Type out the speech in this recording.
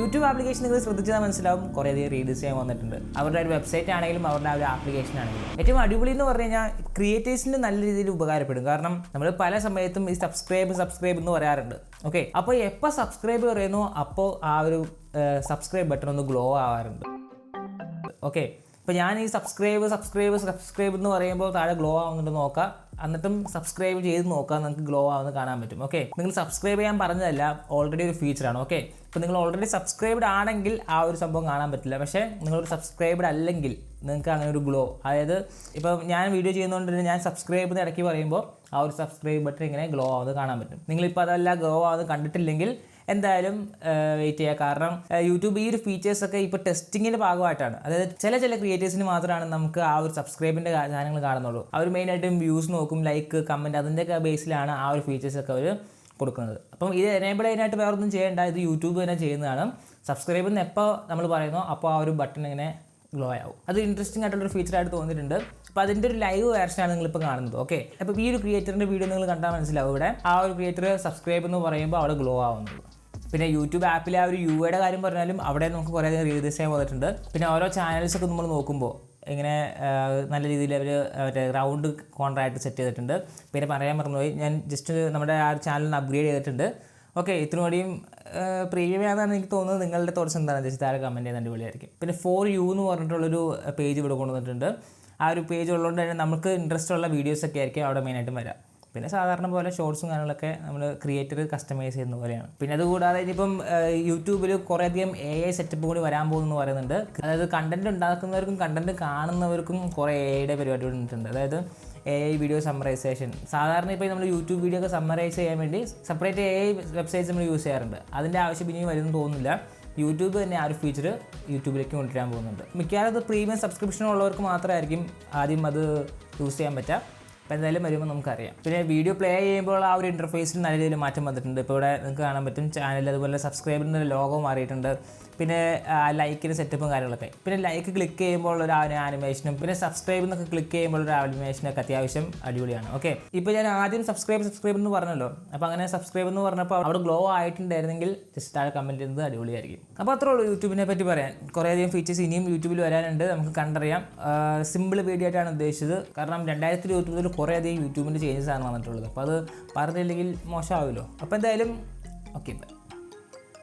YouTube application നിങ്ങൾ ശ്രദ്ധിച്ചാൽ മനസ്സിലാവും കുറേയധികം റീഡിസൈൻ വന്നിട്ടുണ്ട്. അവരുടെ ഒരു വെബ്സൈറ്റ് ആണെങ്കിലും അവരുടെ ഒരു ആപ്ലിക്കേഷൻ ആണെങ്കിലും ഏറ്റവും അടിപൊളി എന്ന് പറഞ്ഞു കഴിഞ്ഞാൽ ക്രിയേറ്റേഴ്സിന് നല്ല രീതിയിൽ ഉപകാരപ്പെടും. കാരണം നമ്മൾ പല സമയത്തും ഈ സബ്സ്ക്രൈബ് എന്ന് പറയാറുണ്ട്. ഓക്കെ, അപ്പോൾ എപ്പോൾ സബ്സ്ക്രൈബ് പറയുന്നു അപ്പോൾ ആ ഒരു സബ്സ്ക്രൈബ് ബട്ടൺ ഒന്ന് ഗ്ലോ ആവാറുണ്ട്. ഓക്കെ, ഇപ്പോൾ ഞാൻ ഈ സബ്സ്ക്രൈബ് എന്ന് പറയുമ്പോൾ താഴെ ഗ്ലോ ആവുന്നുണ്ട് നോക്കാം, എന്നിട്ടും സബ്സ്ക്രൈബ് ചെയ്ത് നോക്കാം, നിങ്ങൾക്ക് ഗ്ലോ ആവുന്നത് കാണാൻ പറ്റും. ഓക്കെ, നിങ്ങൾ സബ്സ്ക്രൈബ് ചെയ്യാൻ പറഞ്ഞതല്ല, ഓൾറെഡി ഒരു ഫീച്ചറാണ്. ഓക്കെ, ഇപ്പോൾ നിങ്ങൾ ഓൾറെഡി സബ്സ്ക്രൈബ്ഡ് ആണെങ്കിൽ ആ ഒരു സംഭവം കാണാൻ പറ്റില്ല. പക്ഷേ നിങ്ങളൊരു സബ്സ്ക്രൈബ്ഡ് അല്ലെങ്കിൽ നിങ്ങൾക്ക് അങ്ങനെ ഒരു ഗ്ലോ, അതായത് ഇപ്പോൾ ഞാൻ വീഡിയോ ചെയ്യുന്നതുകൊണ്ട് തന്നെ ഞാൻ സബ്സ്ക്രൈബ് എന്ന് ഇടയ്ക്ക് പറയുമ്പോൾ ആ ഒരു സബ്സ്ക്രൈബ് ബട്ടൺ ഇങ്ങനെ ഗ്ലോ ആവുന്നത് കാണാൻ പറ്റും. നിങ്ങളിപ്പോൾ അതല്ല ഗ്ലോ ആവുന്നത് കണ്ടിട്ടില്ലെങ്കിൽ എന്തായാലും വെയിറ്റ് ചെയ്യുക. കാരണം യൂട്യൂബ് ഈ ഒരു ഫീച്ചേഴ്സൊക്കെ ഇപ്പോൾ ടെസ്റ്റിങ്ങിൻ്റെ ഭാഗമായിട്ടാണ്. അതായത് ചില ക്രിയേറ്റേഴ്സിന് മാത്രമാണ് നമുക്ക് ആ ഒരു സബ്സ്ക്രൈബിൻ്റെ സാധനങ്ങൾ കാണുന്നുള്ളൂ. അവർ മെയിനായിട്ടും വ്യൂസ് നോക്കും, ലൈക്ക്, കമൻറ്റ്, അതിൻ്റെയൊക്കെ ബേസിലാണ് ആ ഒരു ഫീച്ചേഴ്സൊക്കെ അവർ കൊടുക്കുന്നത്. അപ്പം ഇത് എനേബിൾ ചെയ്യാനായിട്ട് വേറെ ഒന്നും ചെയ്യേണ്ട, ഇത് യൂട്യൂബ് തന്നെ ചെയ്യുന്നതാണ്. സബ്സ്ക്രൈബ് എന്ന് എപ്പോൾ നമ്മൾ പറയുന്നോ അപ്പോൾ ആ ഒരു ബട്ടൺ ഇങ്ങനെ ഗ്ലോ ആവും. അത് ഇൻട്രസ്റ്റിംഗ് ആയിട്ടുള്ളൊരു ഫീച്ചറായിട്ട് തോന്നിയിട്ടുണ്ട്. അപ്പോൾ അതിൻ്റെ ഒരു ലൈവ് വേർഷനാണ് നിങ്ങളിപ്പോൾ കാണുന്നത്. ഓക്കെ, അപ്പോൾ ഈ ഒരു ക്രിയേറ്ററിൻ്റെ വീഡിയോ നിങ്ങൾ കണ്ടാൽ മനസ്സിലാവും. ഇവിടെ ആ ഒരു ക്രിയേറ്റർ സബ്സ്ക്രൈബ് എന്ന് പറയുമ്പോൾ അവിടെ ഗ്ലോ ആവുന്നത്. പിന്നെ യൂട്യൂബ് ആപ്പിലെ ആ ഒരു യുടെ കാര്യം പറഞ്ഞാലും അവിടെ നമുക്ക് കുറേയധികം റീഡിസൈൻ വന്നിട്ടുണ്ട്. പിന്നെ ഓരോ ചാനൽസൊക്കെ നമ്മൾ നോക്കുമ്പോൾ ഇങ്ങനെ നല്ല രീതിയിൽ അവർ മറ്റേ റൗണ്ട് കോൺട്രാക്ട് സെറ്റ് ചെയ്തിട്ടുണ്ട്. പിന്നെ പറയാൻ മറന്നുപോയി, ഞാൻ ജസ്റ്റ് നമ്മുടെ ആ ചാനലിന് അപ്ഗ്രേഡ് ചെയ്തിട്ടുണ്ട്. ഓക്കെ, ഇത്രയും കൂടിയും പ്രീമിയം ആണെന്നാണ് എനിക്ക് തോന്നുന്നത്. നിങ്ങളുടെ തോട്ട്സ് എന്താണ് ജസ്റ്റ് താഴെ കമൻറ്റ് ചെയ്യുന്ന അടിപൊളിയായിരിക്കും. പിന്നെ ഫോർ യു എന്ന് പറഞ്ഞിട്ടുള്ളൊരു പേജ് ഇവിടെ കൊണ്ടുവന്നിട്ടുണ്ട്. ആ ഒരു പേജ് ഉള്ളതുകൊണ്ട് തന്നെ നമുക്ക് ഇൻട്രസ്റ്റ് ഉള്ള വീഡിയോസൊക്കെ ആയിരിക്കും അവിടെ മെയിനായിട്ടും വരാം. പിന്നെ സാധാരണ പോലെ ഷോർട്സും കാര്യങ്ങളൊക്കെ നമ്മൾ ക്രിയേറ്റർ കസ്റ്റമൈസ് ചെയ്യുന്ന പോലെയാണ്. പിന്നെ അതുകൂടാതെ ഇനിയിപ്പം യൂട്യൂബിൽ കുറേയധികം AI സെറ്റപ്പ് കൂടി വരാൻ പോകുന്നു പറയുന്നുണ്ട്. അതായത് കണ്ടൻറ്റ് ഉണ്ടാക്കുന്നവർക്കും കണ്ടൻറ്റ് കാണുന്നവർക്കും കുറേ AIയുടെ പരിപാടി വന്നിട്ടുണ്ട്. അതായത് AI വീഡിയോ സമ്മറൈസേഷൻ. സാധാരണ ഇപ്പോൾ നമ്മൾ യൂട്യൂബ് വീഡിയോ ഒക്കെ സമ്മറൈസ് ചെയ്യാൻ വേണ്ടി സെപ്പറേറ്റ് AI വെബ്സൈറ്റ്സ് നമ്മൾ യൂസ് ചെയ്യാറുണ്ട്. അതിൻ്റെ ആവശ്യം ഇനിയും വരുമെന്ന് തോന്നുന്നില്ല. യൂട്യൂബ് തന്നെ ആ ഒരു ഫീച്ചർ യൂട്യൂബിലേക്ക് കൊണ്ടുവരാൻ പോകുന്നുണ്ട്. മിക്കവാറും അത് പ്രീമിയം സബ്സ്ക്രിപ്ഷൻ ഉള്ളവർക്ക് മാത്രമായിരിക്കും ആദ്യം അത് യൂസ് ചെയ്യാൻ പറ്റുക. അപ്പോൾ എന്തായാലും വരുമ്പോൾ നമുക്കറിയാം. പിന്നെ വീഡിയോ പ്ലേ ചെയ്യുമ്പോൾ ആ ഒരു ഇൻ്റർഫേസിൽ നല്ല രീതിയിൽ മാറ്റം വന്നിട്ടുണ്ട്. ഇപ്പോൾ ഇവിടെ നിങ്ങൾക്ക് കാണാൻ പറ്റും ചാനൽ, അതുപോലെ സബ്സ്ക്രൈബറിൻ്റെ ലോഗോ മാറിയിട്ടുണ്ട്. പിന്നെ ലൈക്കിൻ്റെ സെറ്റപ്പും കാര്യങ്ങളൊക്കെ. പിന്നെ ലൈക്ക് ക്ലിക്ക് ചെയ്യുമ്പോൾ ഒരു ആനിമേഷനും, പിന്നെ സബ്സ്ക്രൈബ് എന്നൊക്കെ ക്ലിക്ക് ചെയ്യുമ്പോൾ ഒരു ആനിമേഷനൊക്കെ അത്യാവശ്യം അടിപൊളിയാണ്. ഓക്കെ, ഇപ്പോൾ ഞാൻ ആദ്യം സബ്സ്ക്രൈബ് എന്ന് പറഞ്ഞല്ലോ. അപ്പോൾ അങ്ങനെ സബ്സ്ക്രൈബ് എന്ന് പറഞ്ഞപ്പോൾ അവിടെ ഗ്ലോ ആയിട്ടുണ്ടായിരുന്നെങ്കിൽ ജസ്റ്റ് താഴെ കമൻറ്റ് ചെയ്യുന്നത് അടിപൊളിയായിരിക്കും. അപ്പോൾ അത്രേ ഉള്ളൂ യൂട്യൂബിനെ പറ്റി പറയാൻ. കുറേയധികം ഫീച്ചേഴ്സ് ഇനിയും യൂട്യൂബിൽ വരാനുണ്ട്, നമുക്ക് കണ്ടറിയാം. സിമ്പിൾ വീഡിയോ ആയിട്ടാണ് ഉദ്ദേശിച്ചത്. കാരണം 2020 കുറേയധികം യൂട്യൂബിൻ്റെ ചേഞ്ചസ് ആണ് വന്നിട്ടുള്ളത്. അപ്പോൾ അത് പറഞ്ഞില്ലെങ്കിൽ മോശമാവുമല്ലോ. അപ്പോൾ എന്തായാലും ഓക്കെ.